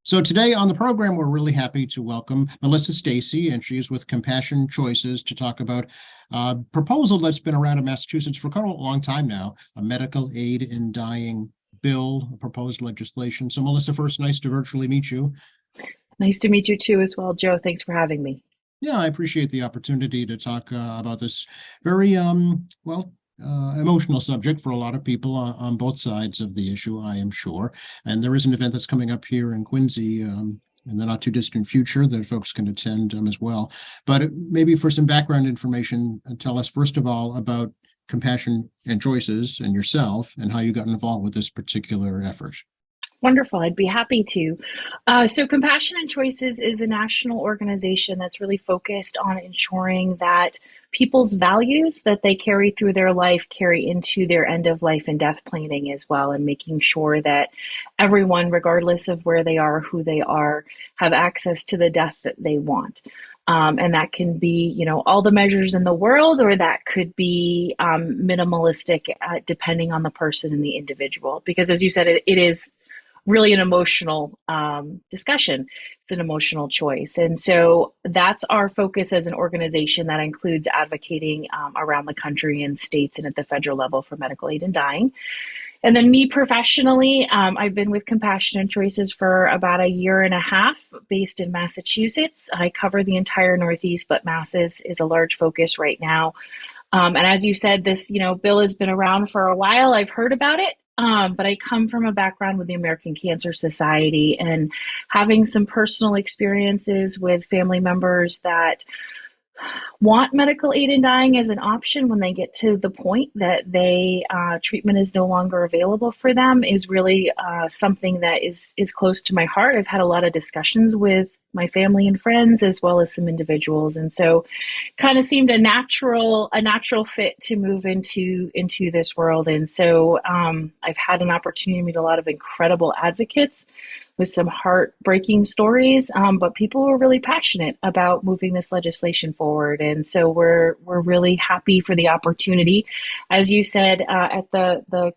So today on the program, we're really happy to welcome Melissa Stacy, and she's with Compassion Choices to talk about a proposal that's been around in Massachusetts for quite a long time now, a medical aid in dying bill, a proposed legislation. So Melissa, first, nice to virtually meet you. Nice to meet you too as well, Joe. Thanks for having me. Yeah, I appreciate the opportunity to talk about this very, emotional subject for a lot of people on both sides of the issue, I am sure. And there is an event that's coming up here in Quincy in the not too distant future that folks can attend as well. But maybe for some background information, tell us first of all about Compassion and Choices and yourself and how you got involved with this particular effort. Wonderful. I'd be happy to. So, Compassion and Choices is a national organization that's really focused on ensuring that people's values that they carry through their life carry into their end of life and death planning as well, and making sure that everyone, regardless of where they are, who they are, have access to the death that they want. And that can be, all the measures in the world, or that could be minimalistic, depending on the person and the individual. Because, as you said, it is really an emotional discussion. It's an emotional choice. And so that's our focus as an organization that includes advocating around the country and states and at the federal level for medical aid in dying. And then me professionally, I've been with Compassion and Choices for about a year and a half, based in Massachusetts. I cover the entire Northeast, but Mass is a large focus right now. And as you said, this bill has been around for a while. I've heard about it, but I come from a background with the American Cancer Society, and having some personal experiences with family members that want medical aid in dying as an option when they get to the point that they treatment is no longer available for them is really something that is close to my heart. I've had a lot of discussions with my family and friends, as well as some individuals, and so kind of seemed a natural fit to move into this world. And so I've had an opportunity to meet a lot of incredible advocates with some heartbreaking stories, but people were really passionate about moving this legislation forward. And so we're really happy for the opportunity. As you said, at the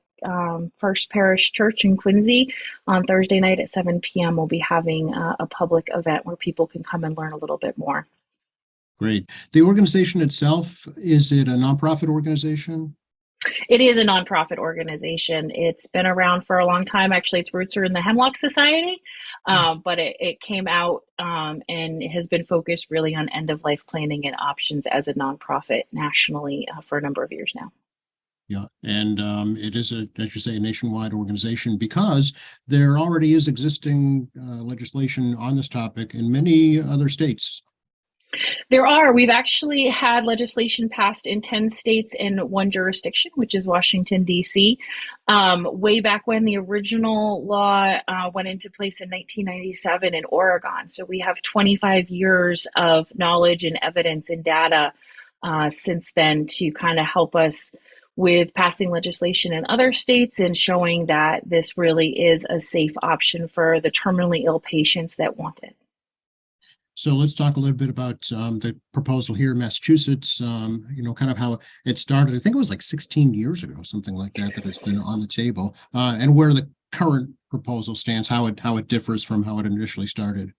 First Parish Church in Quincy on Thursday night at 7 p.m., we'll be having a public event where people can come and learn a little bit more. Great. The organization itself, is it a nonprofit organization? It is a nonprofit organization. It's been around for a long time. Actually, its roots are in the Hemlock Society, but it came out and has been focused really on end of life planning and options as a nonprofit nationally for a number of years now. Yeah, and it is as you say, a nationwide organization because there already is existing legislation on this topic in many other states. We've actually had legislation passed in 10 states in one jurisdiction, which is Washington, D.C. Way back when the original law went into place in 1997 in Oregon. So we have 25 years of knowledge and evidence and data since then to kind of help us with passing legislation in other states and showing that this really is a safe option for the terminally ill patients that want it. So let's talk a little bit about the proposal here in Massachusetts, kind of how it started. I think it was like 16 years ago, something like that, that it's been on the table, and where the current proposal stands, how it differs from how it initially started.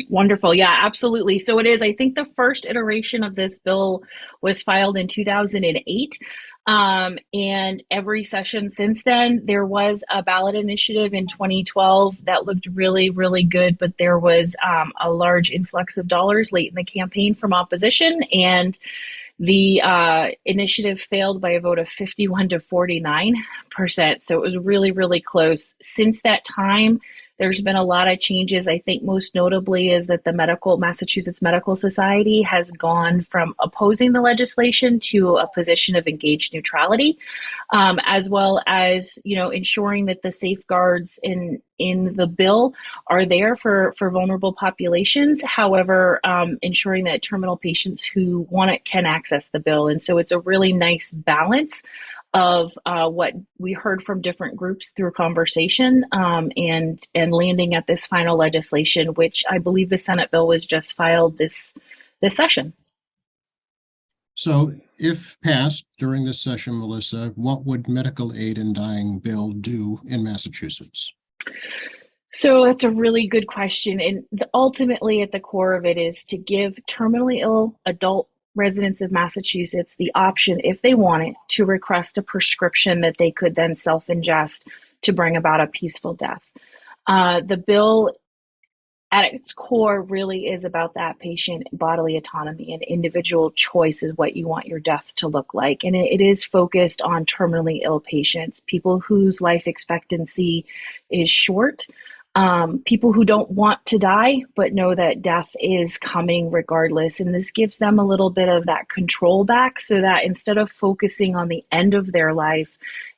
Wonderful. Yeah, absolutely. So it is. I think the first iteration of this bill was filed in 2008. And every session since then, there was a ballot initiative in 2012 that looked really, really good, but there was a large influx of dollars late in the campaign from opposition, and the initiative failed by a vote of 51 to 49%. So it was really, really close. Since that time, there's been a lot of changes. I think most notably is that the Massachusetts Medical Society has gone from opposing the legislation to a position of engaged neutrality, as well as ensuring that the safeguards in the bill are there for vulnerable populations. However, ensuring that terminal patients who want it can access the bill. And so it's a really nice balance of what we heard from different groups through conversation, and landing at this final legislation, which I believe the Senate bill was just filed this session. So if passed during this session, Melissa, what would medical aid in dying bill do in Massachusetts? So that's a really good question. And ultimately, at the core of it is to give terminally ill adult residents of Massachusetts the option, if they want it, to request a prescription that they could then self ingest to bring about a peaceful death. The bill at its core really is about that patient bodily autonomy, and individual choice is what you want your death to look like. And it is focused on terminally ill patients, people whose life expectancy is short, people who don't want to die but know that death is coming regardless. And this gives them a little bit of that control back, so that instead of focusing on the end of their life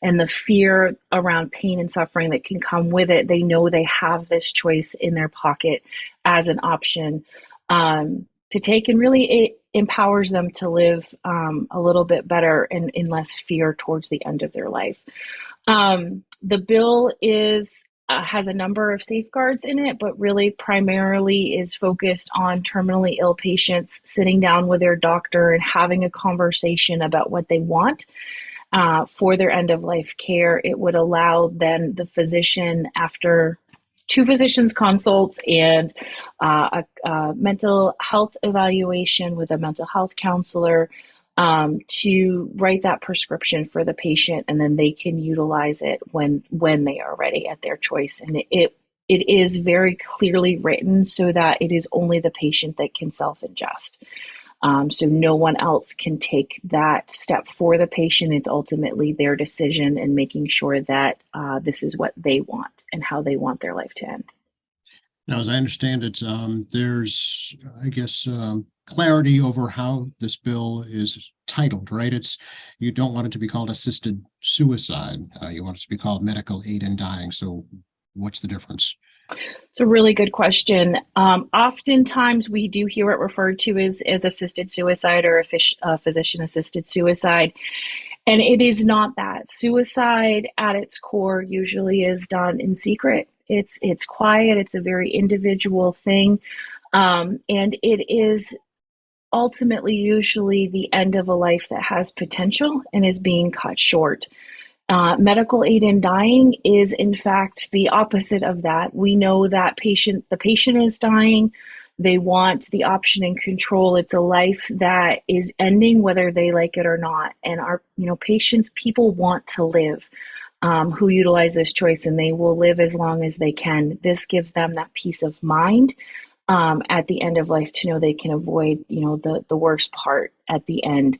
and the fear around pain and suffering that can come with it, they know they have this choice in their pocket as an option to take. And really, it empowers them to live a little bit better and in less fear towards the end of their life. The bill has a number of safeguards in it, but really primarily is focused on terminally ill patients sitting down with their doctor and having a conversation about what they want for their end of life care. It would allow then the physician, after 2 physicians consults and a mental health evaluation with a mental health counselor, to write that prescription for the patient, and then they can utilize it when they are ready at their choice. And it is very clearly written so that it is only the patient that can self-ingest. So no one else can take that step for the patient. It's ultimately their decision, and making sure that this is what they want and how they want their life to end. Now, as I understand it, there's, I guess, clarity over how this bill is titled, right? You don't want it to be called assisted suicide. You want it to be called medical aid in dying. So what's the difference? It's a really good question. Oftentimes we do hear it referred to as assisted suicide or physician assisted suicide. And it is not that. Suicide at its core usually is done in secret. It's quiet. It's a very individual thing. And it is ultimately usually the end of a life that has potential and is being cut short. Medical aid in dying is, in fact, the opposite of that. We know that the patient is dying. They want the option and control. It's a life that is ending, whether they like it or not. And our, patients, people want to live, who utilize this choice, and they will live as long as they can. This gives them that peace of mind at the end of life, to know they can avoid, the worst part at the end.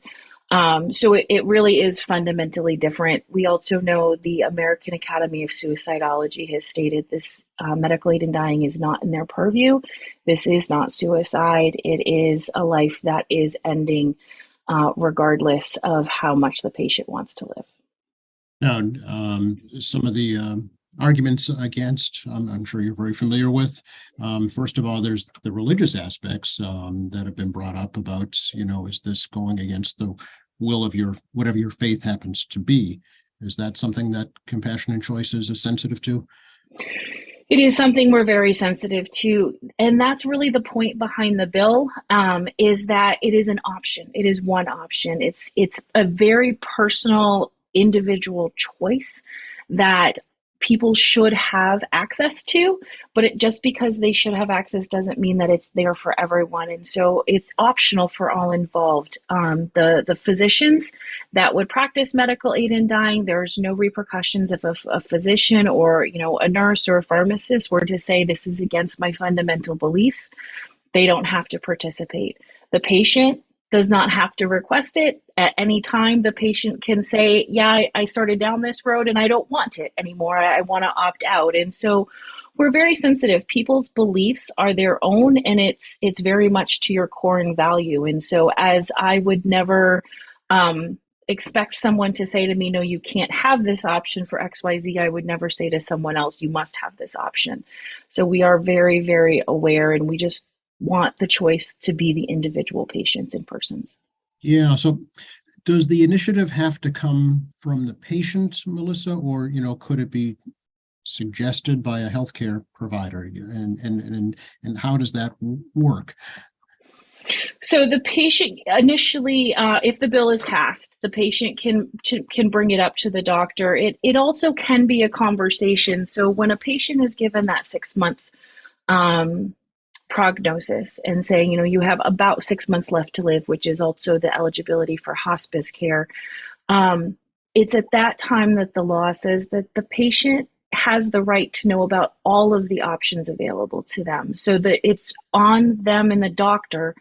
So it really is fundamentally different. We also know the American Academy of Suicidology has stated this medical aid in dying is not in their purview. This is not suicide. It is a life that is ending regardless of how much the patient wants to live. Now, some of the arguments against, I'm sure you're very familiar with. First of all, there's the religious aspects that have been brought up about, is this going against the will of whatever your faith happens to be? Is that something that Compassion and Choices is sensitive to? It is something we're very sensitive to. And that's really the point behind the bill, is that it is an option. It is one option. It's a very personal, individual choice that people should have access to, but just because they should have access doesn't mean that it's there for everyone. And so it's optional for all involved. The physicians that would practice medical aid in dying, there's no repercussions if a physician or a nurse or a pharmacist were to say this is against my fundamental beliefs. They don't have to participate. The patient does not have to request it. At any time, the patient can say, yeah, I started down this road and I don't want it anymore. I want to opt out. And so we're very sensitive. People's beliefs are their own, and it's very much to your core and value. And so as I would never expect someone to say to me, no, you can't have this option for XYZ, I would never say to someone else, you must have this option. So we are very, very aware, and we just want the choice to be the individual patients and persons. Yeah. So does the initiative have to come from the patient, Melissa, or, could it be suggested by a healthcare provider? And how does that work? So the patient initially, if the bill is passed, the patient can bring it up to the doctor. It also can be a conversation. So when a patient is given that 6 month um, prognosis and saying, you have about 6 months left to live, which is also the eligibility for hospice care. Um, it's at that time that the law says that the patient has the right to know about all of the options available to them, so that it's on them and the doctor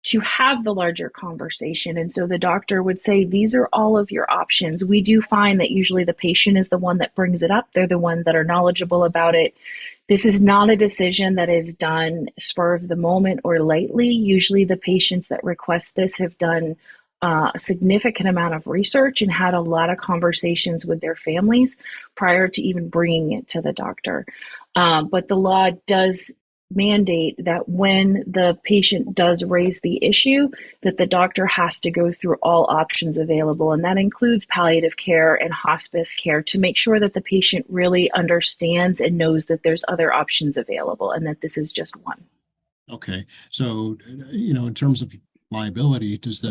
to have the larger conversation. And so the doctor would say, these are all of your options. We do find that usually the patient is the one that brings it up. They're the ones that are knowledgeable about it. This is not a decision that is done spur of the moment or lightly. Usually the patients that request this have done a significant amount of research and had a lot of conversations with their families prior to even bringing it to the doctor. But the law does mandate that when the patient does raise the issue, that the doctor has to go through all options available, and that includes palliative care and hospice care, to make sure that the patient really understands and knows that there's other options available and that this is just one. Okay, so in terms of liability, is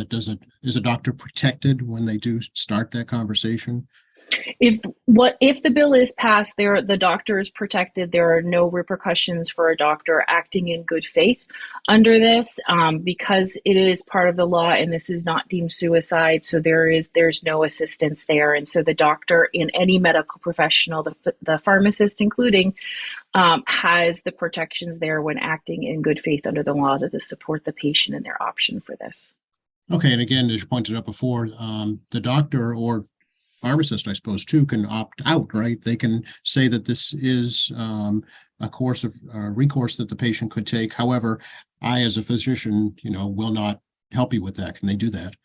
a doctor protected when they do start that conversation? If the bill is passed, the doctor is protected. There are no repercussions for a doctor acting in good faith under this, because it is part of the law and this is not deemed suicide. So there's no assistance there, and so the doctor and any medical professional, the pharmacist including, has the protections there when acting in good faith under the law to support the patient and their option for this. Okay, and again, as you pointed out before, the doctor or pharmacist, I suppose, too, can opt out, right? They can say that this is a course of recourse that the patient could take. However, I, as a physician, will not help you with that. Can they do that?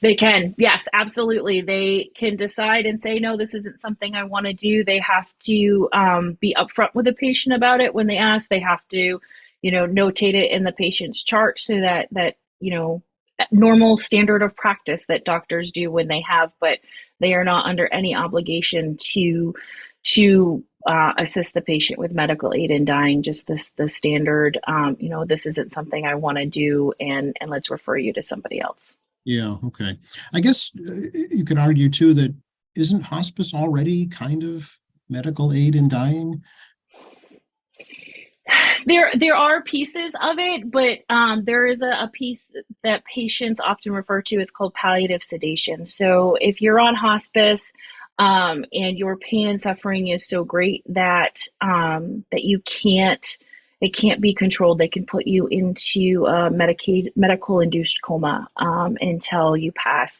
They can, yes, absolutely. They can decide and say, no, this isn't something I want to do. They have to be upfront with the patient about it when they ask. They have to, notate it in the patient's chart so that normal standard of practice that doctors do when they have, but they are not under any obligation to assist the patient with medical aid in dying. Just the standard, this isn't something I want to do, and let's refer you to somebody else. Yeah, okay. I guess you could argue too that isn't hospice already kind of medical aid in dying? There are pieces of it, but there is a piece that patients often refer to. It's called palliative sedation. So if you're on hospice, and your pain and suffering is so great that it can't be controlled, they can put you into a medical induced coma until you pass.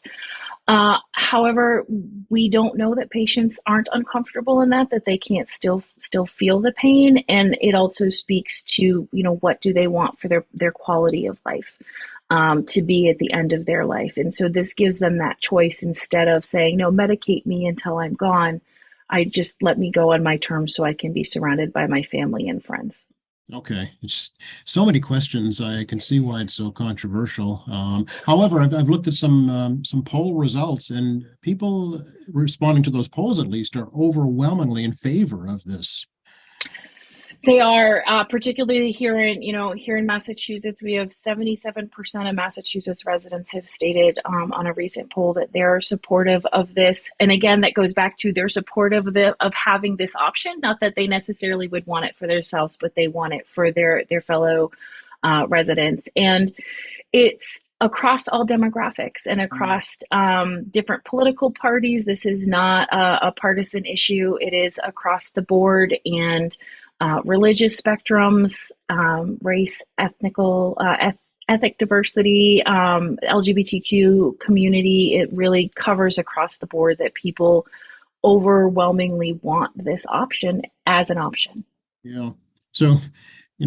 However, we don't know that patients aren't uncomfortable in that they can't still feel the pain, and it also speaks to what do they want for their quality of life, to be at the end of their life. And so this gives them that choice. Instead of saying, no, medicate me until I'm gone, I just let me go on my terms so I can be surrounded by my family and friends. Okay, it's so many questions. I can see why it's so controversial. However, I've looked at some poll results, and people responding to those polls, at least, are overwhelmingly in favor of this. They are, particularly here in Massachusetts. We have 77% of Massachusetts residents have stated on a recent poll that they're supportive of this. And again, that goes back to they're supportive of having this option. Not that they necessarily would want it for themselves, but they want it for their fellow residents. And it's across all demographics and across different political parties. This is not a partisan issue. It is across the board, and religious spectrums, race, ethnic diversity, LGBTQ community. It really covers across the board that people overwhelmingly want this option as an option. Yeah. So,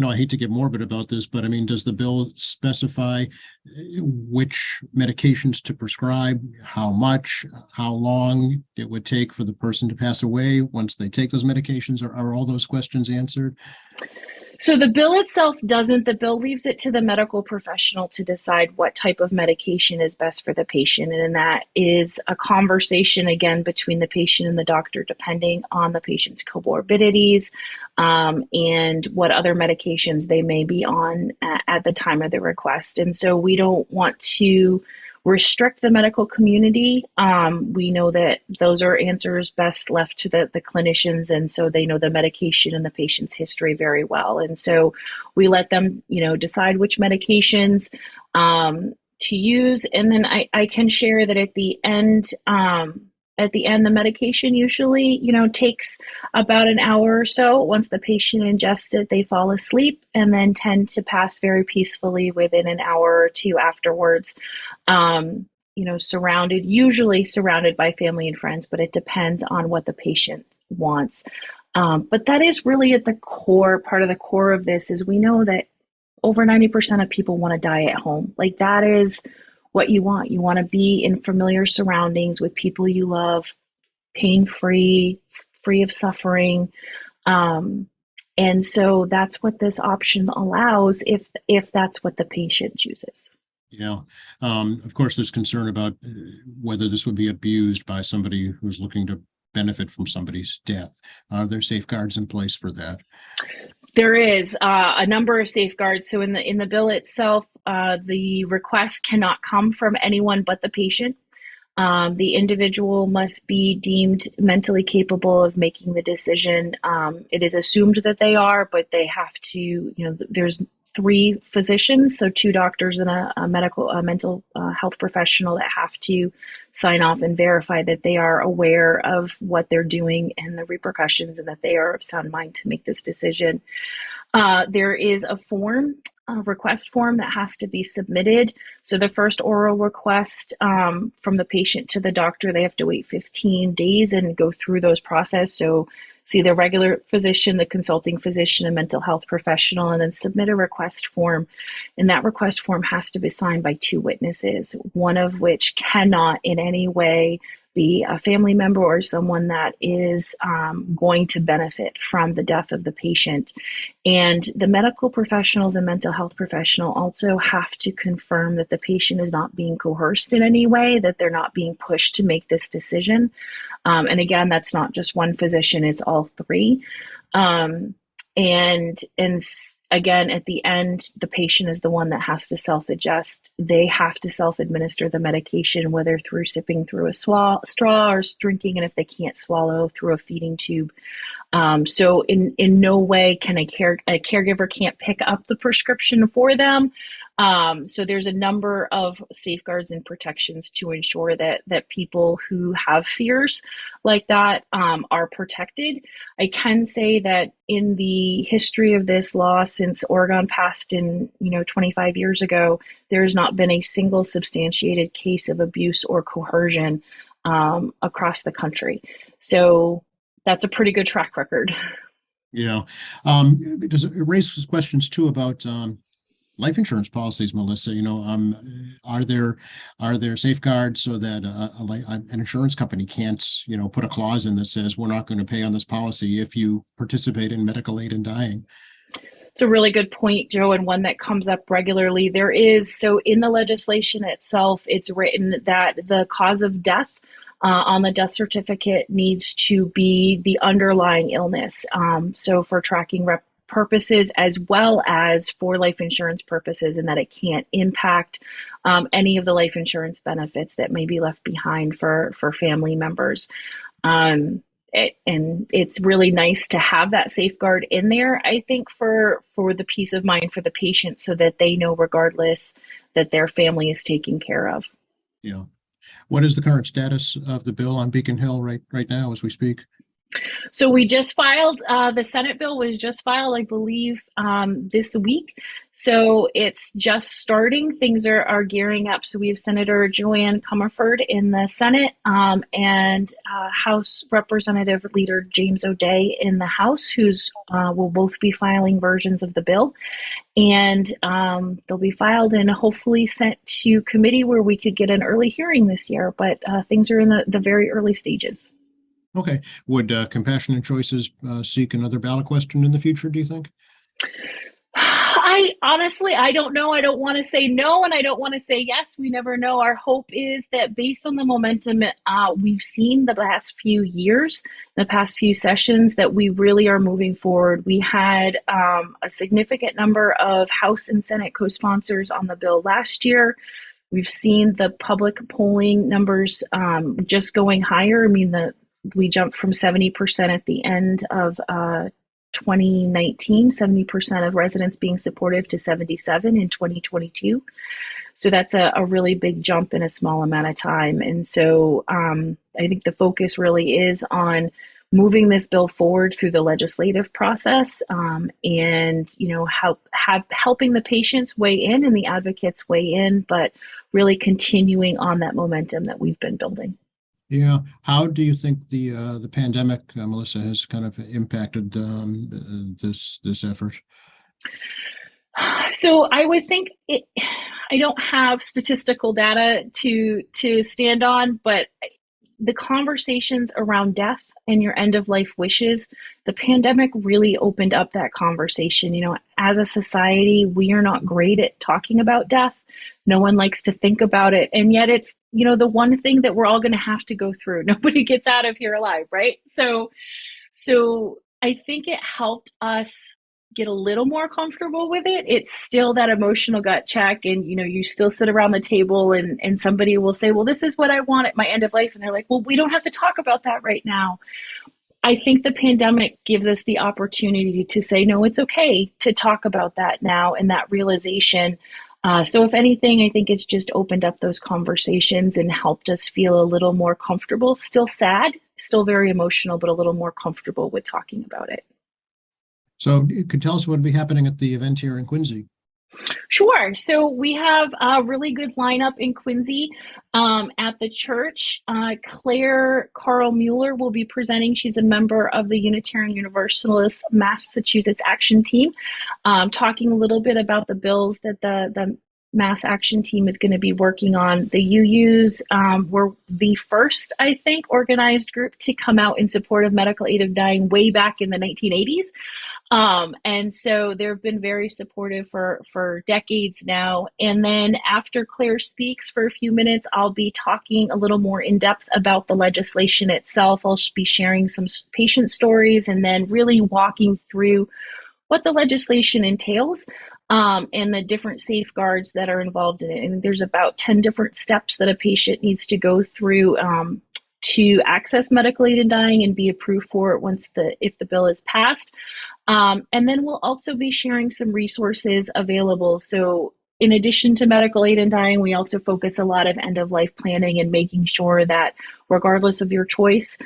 I hate to get morbid about this, but I mean, does the bill specify which medications to prescribe, how much, how long it would take for the person to pass away once they take those medications? Are all those questions answered? So the bill itself doesn't. The bill leaves it to the medical professional to decide what type of medication is best for the patient. And that is a conversation, again, between the patient and the doctor, depending on the patient's comorbidities and what other medications they may be on at the time of the request. And so we don't want to restrict the medical community. We know that those are answers best left to the clinicians, and so they know the medication and the patient's history very well. And so we let them, decide which medications to use. And then I can share that at the end, the medication usually, takes about an hour or so. Once the patient ingests it, they fall asleep and then tend to pass very peacefully within an hour or two afterwards. Usually surrounded by family and friends, but it depends on what the patient wants. But that is really at the core, part of the core of this is we know that over 90% of people want to die at home. Like that is what you want. You want to be in familiar surroundings with people you love, pain-free, free of suffering. And so that's what this option allows if that's what the patient chooses. Yeah. Of course, there's concern about whether this would be abused by somebody who's looking to benefit from somebody's death. Are there safeguards in place for that? There is a number of safeguards. So in the bill itself, the request cannot come from anyone but the patient. The individual must be deemed mentally capable of making the decision. It is assumed that they are, but they have to, there's 3 physicians, so 2 doctors and a mental health professional that have to sign off and verify that they are aware of what they're doing and the repercussions and that they are of sound mind to make this decision. There is a request form that has to be submitted. So the first oral request from the patient to the doctor, they have to wait 15 days and go through those process. So see the regular physician, the consulting physician, a mental health professional, and then submit a request form. And that request form has to be signed by 2 witnesses, one of which cannot in any way be a family member or someone that is going to benefit from the death of the patient. And the medical professionals and mental health professional also have to confirm that the patient is not being coerced in any way, that they're not being pushed to make this decision. And again, that's not just one physician, it's all 3. And again, at the end, the patient is the one that has to self-adjust. They have to self-administer the medication, whether through sipping through a straw or drinking, and if they can't swallow, through a feeding tube. So in no way can a caregiver can't pick up the prescription for them. So there's a number of safeguards and protections to ensure that people who have fears like that are protected. I can say that in the history of this law, since Oregon passed in 25 years ago, there has not been a single substantiated case of abuse or coercion across the country. So that's a pretty good track record. Yeah. Does it raise questions too about life insurance policies, Melissa? Are there safeguards so that an insurance company can't, put a clause in that says we're not going to pay on this policy if you participate in medical aid in dying? It's a really good point, Joe, and one that comes up regularly. So in the legislation itself, it's written that the cause of death on the death certificate needs to be the underlying illness. So for tracking purposes as well as for life insurance purposes, and that it can't impact any of the life insurance benefits that may be left behind for family members. And it's really nice to have that safeguard in there, I think, for the peace of mind for the patient, so that they know regardless that their family is taken care of. Yeah. What is the current status of the bill on Beacon Hill right now as we speak? So we just filed, the Senate bill was just filed, I believe, this week. So it's just starting. Things are gearing up. So we have Senator Joanne Comerford in the Senate and House Representative Leader James O'Day in the House, who's will both be filing versions of the bill. And they'll be filed and hopefully sent to committee where we could get an early hearing this year. But things are in the very early stages. Okay. Would Compassionate Choices seek another ballot question in the future, do you think? I honestly, I don't know. I don't want to say no, and I don't want to say yes. We never know. Our hope is that based on the momentum we've seen the last few years, the past few sessions, that we really are moving forward. We had a significant number of House and Senate co-sponsors on the bill last year. We've seen the public polling numbers just going higher. I mean, we jumped from 70% at the end of 2019, 70% of residents being supportive to 77 in 2022. So that's a really big jump in a small amount of time. And so I think the focus really is on moving this bill forward through the legislative process, and helping the patients weigh in and the advocates weigh in, but really continuing on that momentum that we've been building. Yeah. How do you think the pandemic, Melissa, has kind of impacted this effort? So I would think I don't have statistical data to stand on, but the conversations around death and your end of life wishes, the pandemic really opened up that conversation. As a society, we are not great at talking about death. No one likes to think about it. And yet it's, the one thing that we're all going to have to go through. Nobody gets out of here alive, right? So I think it helped us get a little more comfortable with it. It's still that emotional gut check, and you still sit around the table and somebody will say, well, this is what I want at my end of life, and they're like, well, we don't have to talk about that right now. I think the pandemic gives us the opportunity to say, no, it's okay to talk about that now, and that realization. So if anything, I think it's just opened up those conversations and helped us feel a little more comfortable. Still sad, still very emotional, but a little more comfortable with talking about it. So you could tell us what would be happening at the event here in Quincy. Sure. So we have a really good lineup in Quincy at the church. Claire Carl Mueller will be presenting. She's a member of the Unitarian Universalist Massachusetts Action Team, talking a little bit about the bills that the Mass Action Team is going to be working on. The UUs were the first, I think, organized group to come out in support of medical aid of dying way back in the 1980s. And so they've been very supportive for decades now. And then after Claire speaks for a few minutes, I'll be talking a little more in depth about the legislation itself. I'll be sharing some patient stories and then really walking through what the legislation entails, and the different safeguards that are involved in it. And there's about 10 different steps that a patient needs to go through to access medical aid in dying and be approved for it if the bill is passed. And then we'll also be sharing some resources available. So in addition to medical aid in dying, we also focus a lot of end-of-life planning and making sure that regardless of your choice,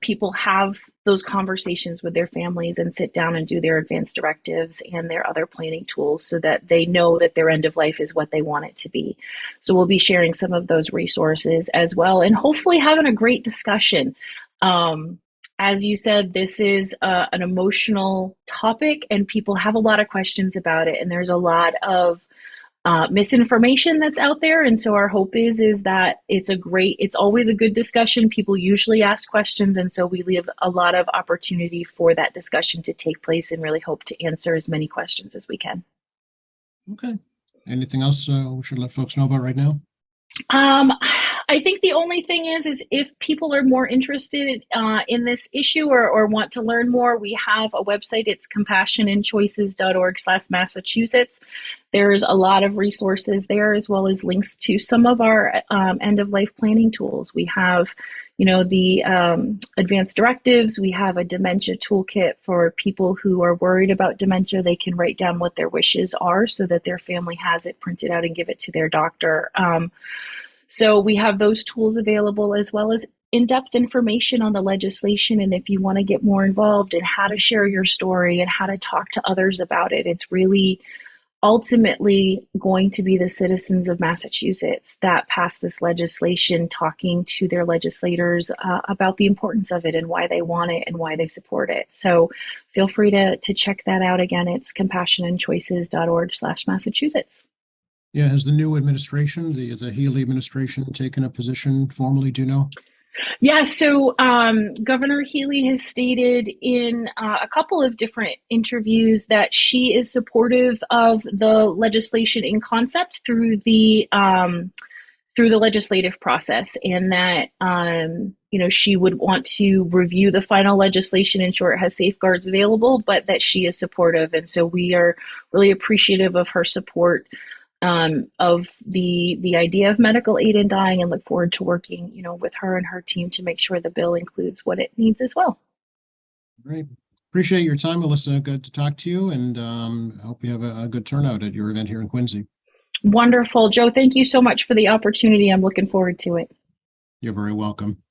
people have those conversations with their families and sit down and do their advanced directives and their other planning tools so that they know that their end of life is what they want it to be. So we'll be sharing some of those resources as well, and hopefully having a great discussion. As you said, this is an emotional topic and people have a lot of questions about it, and there's a lot of misinformation that's out there. And so our hope is that it's always a good discussion. People usually ask questions. And so we leave a lot of opportunity for that discussion to take place and really hope to answer as many questions as we can. Okay. Anything else we should let folks know about right now? I think the only thing is if people are more interested in this issue or want to learn more, we have a website. It's compassionandchoices.org/Massachusetts. There's a lot of resources there, as well as links to some of our end-of-life planning tools. We have, the advanced directives. We have a dementia toolkit for people who are worried about dementia. They can write down what their wishes are so that their family has it printed out and give it to their doctor. So we have those tools available, as well as in-depth information on the legislation. And if you want to get more involved in how to share your story and how to talk to others about it, it's really ultimately going to be the citizens of Massachusetts that pass this legislation talking to their legislators about the importance of it and why they want it and why they support it. So feel free to check that out. Again, it's compassionandchoices.org/Massachusetts. Yeah, has the new administration, the Healy administration, taken a position formally, do you know? Yeah, so Governor Healy has stated in a couple of different interviews that she is supportive of the legislation in concept through the legislative process, and that she would want to review the final legislation, ensure it has safeguards available, but that she is supportive, and so we are really appreciative of her support of the idea of medical aid in dying, and look forward to working, with her and her team to make sure the bill includes what it needs as well. Great. Appreciate your time, Melissa. Good to talk to you, and I hope you have a good turnout at your event here in Quincy. Wonderful. Joe, thank you so much for the opportunity. I'm looking forward to it. You're very welcome.